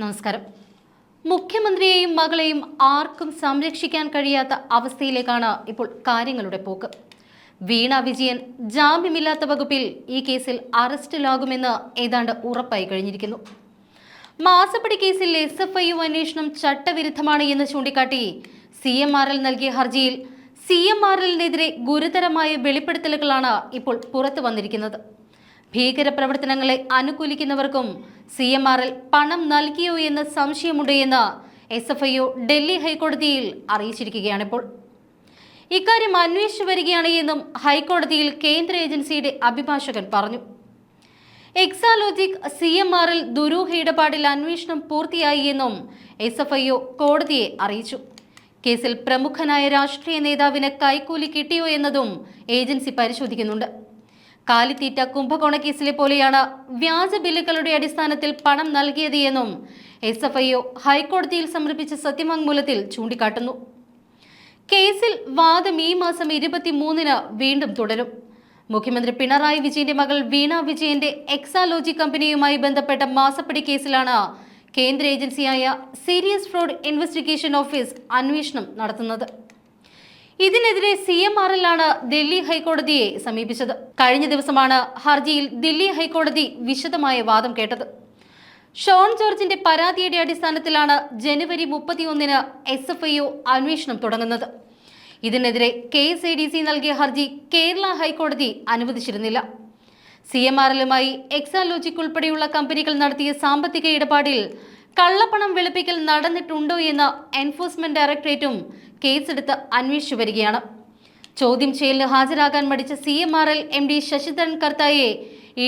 നമസ്കാരം. മുഖ്യമന്ത്രിയെയും മകളെയും ആർക്കും സംരക്ഷിക്കാൻ കഴിയാത്ത അവസ്ഥയിലേക്കാണ് ഇപ്പോൾ കാര്യങ്ങളുടെ പോക്ക്. വീണ വിജയൻ ജാമ്യമില്ലാത്ത വകുപ്പിൽ ഈ കേസിൽ അറസ്റ്റിലാകുമെന്ന് ഏതാണ്ട് ഉറപ്പായി കഴിഞ്ഞിരിക്കുന്നു. മാസപ്പടി കേസിൽ SFIU അന്വേഷണം ചട്ടവിരുദ്ധമാണ് എന്ന് ചൂണ്ടിക്കാട്ടി CMRL നൽകിയ ഹർജിയിൽ CMRLനെതിരെ ഗുരുതരമായ വെളിപ്പെടുത്തലുകളാണ് ഇപ്പോൾ പുറത്തു വന്നിരിക്കുന്നത്. ഭീകരപ്രവർത്തനങ്ങളെ അനുകൂലിക്കുന്നവർക്കും CMRL പണം നൽകിയോ എന്ന് സംശയമുണ്ട് എന്ന് SFIU ഡൽഹി ഹൈക്കോടതിയിൽ അറിയിച്ചിരിക്കുകയാണിപ്പോൾ. ഇക്കാര്യം അന്വേഷിച്ചു വരികയാണ് എന്നും ഹൈക്കോടതിയിൽ കേന്ദ്ര ഏജൻസിയുടെ അഭിഭാഷകൻ പറഞ്ഞു. എക്സാലോജിക് CMRL ദുരൂഹ ഇടപാടിൽ അന്വേഷണം പൂർത്തിയായി എന്നും SFIU കോടതിയെ അറിയിച്ചു. കേസിൽ പ്രമുഖനായ രാഷ്ട്രീയ നേതാവിന് കൈക്കൂലി കിട്ടിയോ എന്നതും ഏജൻസി പരിശോധിക്കുന്നുണ്ട്. കാലിത്തീറ്റ കുംഭകോണ കേസിലെ പോലെയാണ് വ്യാജ ബില്ലുകളുടെ അടിസ്ഥാനത്തിൽ പണം നൽകിയത് എന്നും SFIU ഹൈക്കോടതിയിൽ സമർപ്പിച്ച സത്യവാങ്മൂലത്തിൽ ചൂണ്ടിക്കാട്ടുന്നു. കേസിൽ വാദം ഈ മാസം 23-ന് വീണ്ടും തുടരും. മുഖ്യമന്ത്രി പിണറായി വിജയന്റെ മകൾ വീണ വിജയന്റെ എക്സാലോജി കമ്പനിയുമായി ബന്ധപ്പെട്ട മാസപ്പടി കേസിലാണ് കേന്ദ്ര ഏജൻസിയായ സീരിയസ് ഫ്രോഡ് ഇൻവെസ്റ്റിഗേഷൻ ഓഫീസ് അന്വേഷണം നടത്തുന്നത്. ഇതിനെതിരെ CMRL ആണ് ദില്ലി ഹൈക്കോടതിയെ സമീപിച്ചത്. കഴിഞ്ഞ ദിവസമാണ് ഹർജിയിൽ ദില്ലി ഹൈക്കോടതി വിശദമായ വാദം കേട്ടത്. ഷോൺ ജോർജിന്റെ പരാതിയുടെ അടിസ്ഥാനത്തിലാണ് ജനുവരി 31-ന് SFIU അന്വേഷണം തുടങ്ങുന്നത്. ഇതിനെതിരെ KSADC നൽകിയ ഹർജി കേരള ഹൈക്കോടതി അനുവദിച്ചിരുന്നില്ല. CMRLുമായി എക്സാലോജിക് ഉൾപ്പെടെയുള്ള കമ്പനികൾ നടത്തിയ സാമ്പത്തിക ഇടപാടിൽ കള്ളപ്പണം വെളുപ്പിക്കൽ നടന്നിട്ടുണ്ടോ എന്ന് എൻഫോഴ്സ്മെന്റ് ഡയറക്ടറേറ്റും കേസെടുത്ത് അന്വേഷിച്ചു വരികയാണ്. ചോദ്യം ചെയ്യലിന് ഹാജരാകാൻ മടിച്ച CMRL MD ശശിധരൻ കർത്തായെ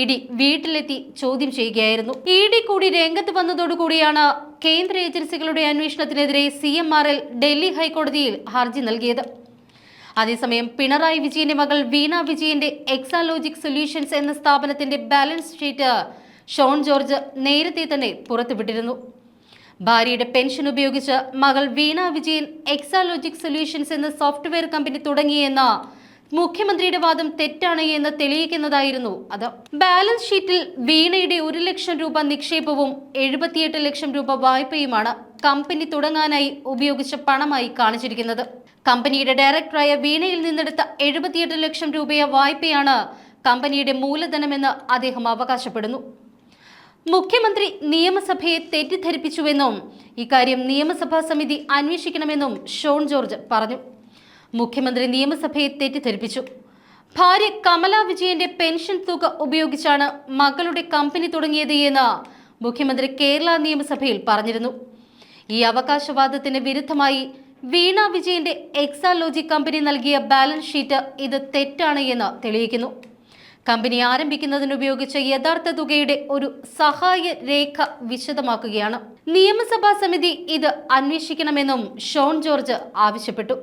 ED വീട്ടിലെത്തി ചോദ്യം ചെയ്യുകയായിരുന്നു. ED കൂടി രംഗത്ത് വന്നതോടുകൂടിയാണ് കേന്ദ്ര ഏജൻസികളുടെ അന്വേഷണത്തിനെതിരെ CMRL ഡൽഹി ഹൈക്കോടതിയിൽ ഹർജി നൽകിയത്. അതേസമയം പിണറായി വിജയന്റെ മകൾ വീണ വിജയന്റെ എക്സാലോജിക് സൊല്യൂഷൻസ് എന്ന സ്ഥാപനത്തിന്റെ ബാലൻസ് ഷീറ്റ് ഷോൺ ജോർജ് നേരത്തെ തന്നെ പുറത്തുവിട്ടിരുന്നു. ഭാര്യയുടെ പെൻഷൻ ഉപയോഗിച്ച് മകൾ വീണ വിജയൻ എക്സാലോജിക് സൊല്യൂഷൻസ് എന്ന സോഫ്റ്റ്വെയർ കമ്പനി തുടങ്ങിയെന്ന മുഖ്യമന്ത്രിയുടെ വാദം തെറ്റാണ് എന്ന് തെളിയിക്കുന്നതായിരുന്നു അത്. ബാലൻസ് ഷീറ്റിൽ വീണയുടെ 1 ലക്ഷം രൂപ നിക്ഷേപവും 78 ലക്ഷം രൂപ വായ്പയുമാണ് കമ്പനി തുടങ്ങാനായി ഉപയോഗിച്ച പണമായി കാണിച്ചിരിക്കുന്നത്. കമ്പനിയുടെ ഡയറക്ടറായ വീണയിൽ നിന്നെടുത്ത 78 ലക്ഷം രൂപ വായ്പയാണ് കമ്പനിയുടെ മൂലധനമെന്ന് അദ്ദേഹം അവകാശപ്പെടുന്നു. മുഖ്യമന്ത്രി നിയമസഭയെ തെറ്റിദ്ധരിപ്പിച്ചുവെന്നും ഇക്കാര്യം നിയമസഭാ സമിതി അന്വേഷിക്കണമെന്നും ഷോൺ ജോർജ് പറഞ്ഞു. മുഖ്യമന്ത്രി നിയമസഭയെ തെറ്റിദ്ധരിപ്പിച്ചു. ഭാര്യ കമല വിജയന്റെ പെൻഷൻ തുക ഉപയോഗിച്ചാണ് മകളുടെ കമ്പനി തുടങ്ങിയത് എന്ന് മുഖ്യമന്ത്രി കേരള നിയമസഭയിൽ പറഞ്ഞിരുന്നു. ഈ അവകാശവാദത്തിന് വിരുദ്ധമായി വീണ വിജയന്റെ എക്സാലോജി കമ്പനി നൽകിയ ബാലൻസ് ഷീറ്റ് ഇത് തെറ്റാണ് എന്ന് തെളിയിക്കുന്നു. കമ്പനി ആരംഭിക്കുന്നതിന് ഉപയോഗിച്ച യഥാർത്ഥ തുകയുടെ ഒരു സഹായ രേഖ വിശദമാക്കുകയാണ്. നിയമസഭാ സമിതി ഇത് അന്വേഷിക്കണമെന്നും ഷോൺ ജോർജ് ആവശ്യപ്പെട്ടു.